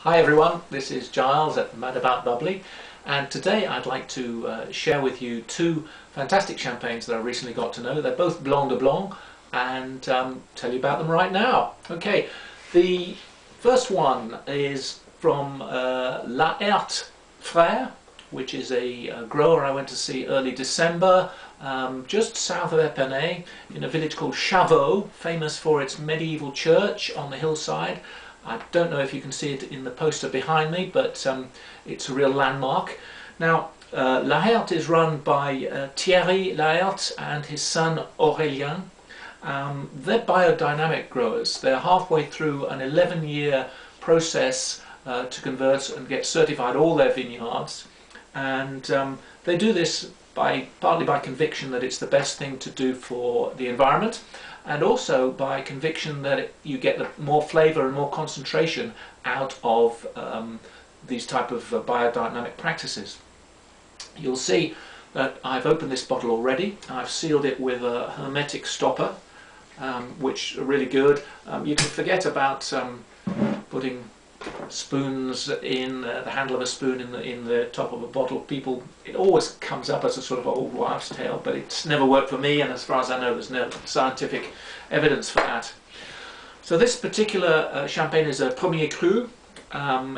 Hi everyone, this is Giles at Mad About Bubbly, and today I'd like to share with you two fantastic champagnes that I recently got to know. They're both Blanc de Blanc, and tell you about them right now. Okay, the first one is from Laherte Frères, which is a grower I went to see early December, just south of Epernay, in a village called Chavaux, famous for its medieval church on the hillside. I don't know if you can see it in the poster behind me, but it's a real landmark. Now, Laherte is run by Thierry Laherte and his son Aurélien. They're biodynamic growers. They're halfway through an 11-year process to convert and get certified all their vineyards, and they do this partly by conviction that it's the best thing to do for the environment, and also by conviction that you get more flavour and more concentration out of these type of biodynamic practices. You'll see that I've opened this bottle already. I've sealed it with a hermetic stopper, which are really good. You can forget about putting spoons in the handle of a spoon in the top of a bottle. It always comes up as a sort of old wives' tale, but it's never worked for me, and as far as I know there's no scientific evidence for that. So this particular champagne is a Premier Cru.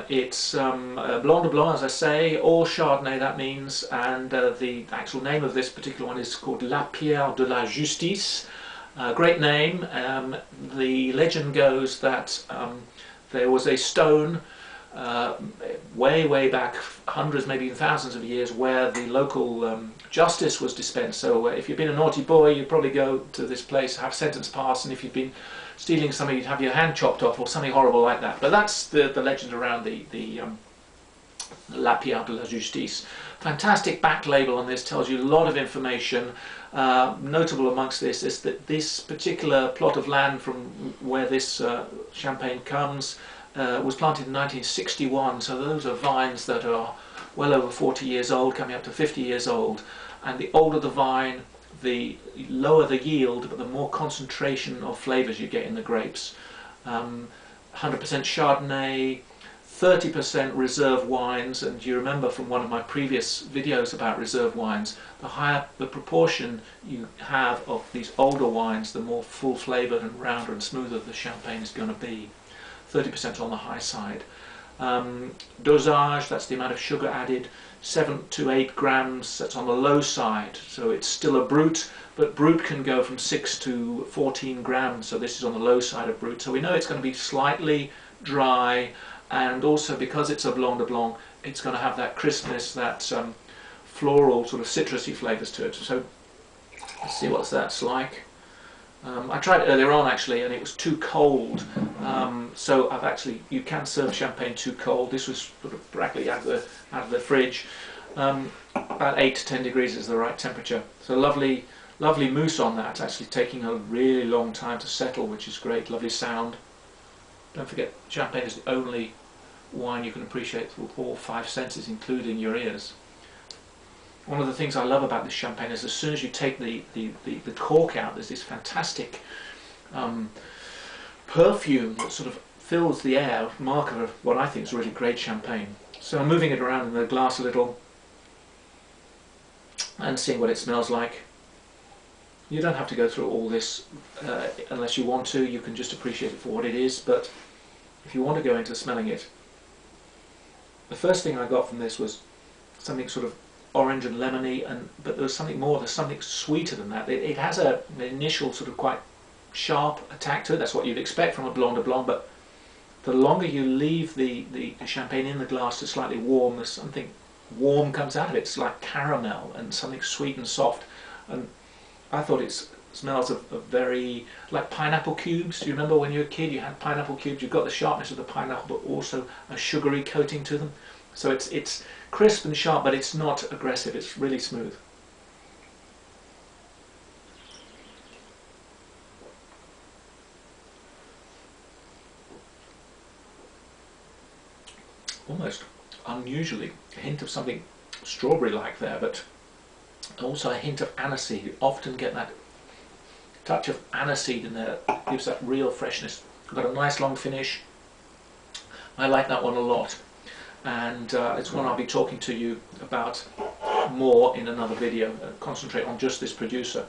It's Blanc de Blanc, as I say, or Chardonnay that means, and the actual name of this particular one is called La Pierre de la Justice. Great name. The legend goes that there was a stone way back, hundreds, maybe even thousands of years, where the local justice was dispensed. So if you've been a naughty boy, you'd probably go to this place, have sentence passed, and if you've been stealing something, you'd have your hand chopped off or something horrible like that. But that's the legend around the La Pierre de la Justice. Fantastic back label on this, tells you a lot of information. Notable amongst this is that this particular plot of land from where this champagne comes was planted in 1961, so those are vines that are well over 40 years old, coming up to 50 years old, and the older the vine, the lower the yield, but the more concentration of flavours you get in the grapes. 100% Chardonnay, 30% reserve wines, and you remember from one of my previous videos about reserve wines, the higher the proportion you have of these older wines, the more full flavoured and rounder and smoother the champagne is going to be. 30% on the high side. Dosage, that's the amount of sugar added, 7 to 8 grams, that's on the low side, so it's still a brut, but brut can go from 6 to 14 grams, so this is on the low side of brut, so we know it's going to be slightly dry, and also because it's a Blanc de Blanc, it's going to have that crispness, that floral sort of citrusy flavours to it. So let's see what that's like. I tried it earlier on actually, and it was too cold. So you can serve champagne too cold. This was sort of practically out of the fridge. About 8 to 10 degrees is the right temperature. So lovely mousse on that. Actually taking a really long time to settle, which is great. Lovely sound. Don't forget, champagne is the only wine you can appreciate through all 5 senses, including your ears. One of the things I love about this champagne is as soon as you take the cork out, there's this fantastic perfume that sort of fills the air, mark of what I think is really great champagne. So I'm moving it around in the glass a little and seeing what it smells like. You don't have to go through all this unless you want to. You can just appreciate it for what it is, but if you want to go into smelling it, the first thing I got from this was something sort of orange and lemony, but there's something more, there's something sweeter than that. It has an initial sort of quite sharp attack to it. That's what you'd expect from a Blanc de Blanc, but the longer you leave the champagne in the glass to slightly warm, there's something warm comes out of it. It's like caramel and something sweet and soft, and I thought it smells of very, like pineapple cubes. Do you remember when you were a kid you had pineapple cubes? You've got the sharpness of the pineapple but also a sugary coating to them. So it's crisp and sharp, but it's not aggressive, it's really smooth. Almost unusually a hint of something strawberry-like there, but also a hint of aniseed. You often get that touch of aniseed in there, gives that real freshness. Got a nice long finish, I like that one a lot, and it's one I'll be talking to you about more in another video. Concentrate on just this producer.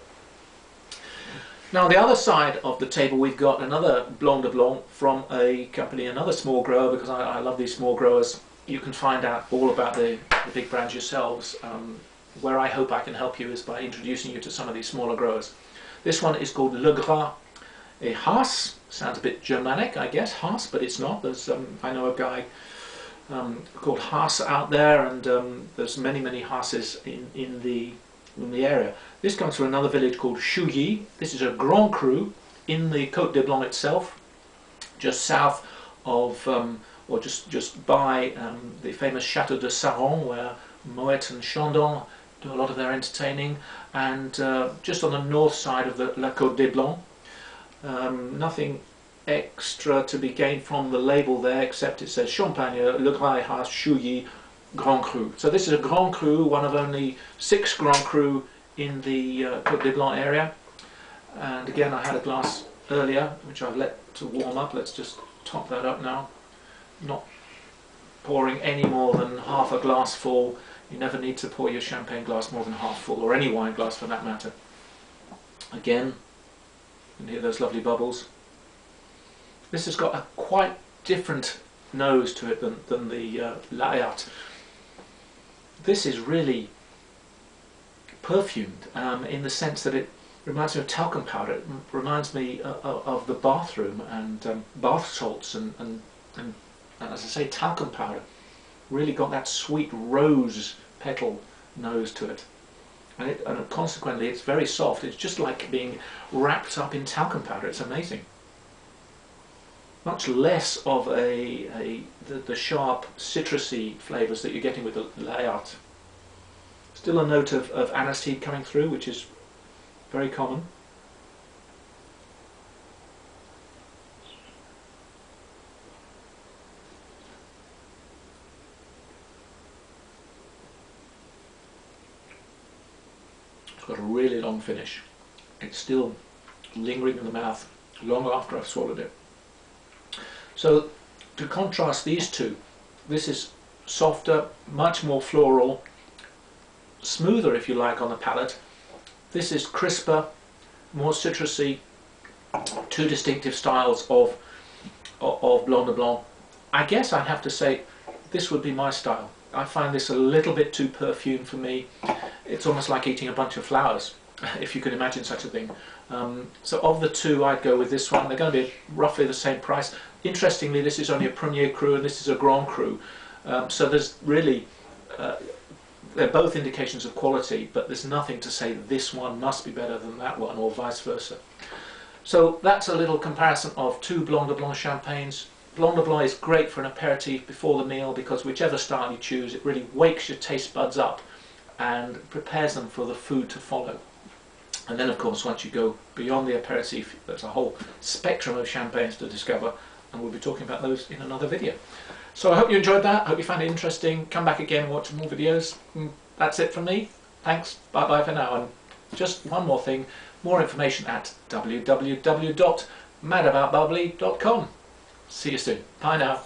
Now on the other side of the table we've got another Blanc de Blanc from a company, another small grower, because I love these small growers. You can find out all about the big brands yourselves. Where I hope I can help you is by introducing you to some of these smaller growers. This one is called Legras et Haas. Sounds a bit Germanic, I guess, Haas, but it's not. There's I know a guy called Haas out there, and there's many Haases in the area. This comes from another village called Chouilly. This is a Grand Cru in the Côte de Blanc itself, just south of, or just by the famous Château de Saron, where Moet and Chandon do a lot of their entertaining, and just on the north side of the La Côte de Blanc. Nothing extra to be gained from the label there, except it says Champagne, Legras et Haas, Chouilly, Grand Cru. So this is a Grand Cru, one of only 6 Grand Cru in the Côte de Blanc area. And again, I had a glass earlier, which I've let to warm up. Let's just top that up now. Not pouring any more than half a glass full. You never need to pour your champagne glass more than half full, or any wine glass for that matter. Again, you can hear those lovely bubbles. This has got a quite different nose to it than the Laherte. This is really perfumed in the sense that it reminds me of talcum powder. It reminds me of the bathroom and bath salts and as I say, talcum powder. Really got that sweet rose petal nose to it. And consequently it's very soft. It's just like being wrapped up in talcum powder. It's amazing. Much less of the sharp citrusy flavours that you're getting with the Laherte. Still a note of aniseed coming through, which is very common. It's got a really long finish. It's still lingering in the mouth long after I've swallowed it. So to contrast these two, this is softer, much more floral, smoother if you like on the palate. This is crisper, more citrusy, two distinctive styles of Blanc de Blanc. I guess I'd have to say this would be my style. I find this a little bit too perfumed for me. It's almost like eating a bunch of flowers, if you can imagine such a thing. So of the two, I'd go with this one. They're going to be roughly the same price. Interestingly, this is only a Premier Cru and this is a Grand Cru. So there's really, they're both indications of quality, but there's nothing to say this one must be better than that one or vice versa. So that's a little comparison of two Blanc de Blanc champagnes. Blanc de Blanc is great for an aperitif before the meal because whichever style you choose, it really wakes your taste buds up and prepares them for the food to follow. And then of course once you go beyond the aperitif, there's a whole spectrum of champagnes to discover, and we'll be talking about those in another video. So I hope you enjoyed that, I hope you found it interesting. Come back again and watch more videos. That's it from me. Thanks, bye bye for now. And just one more thing, more information at www.madaboutbubbly.com. See you soon. Bye now.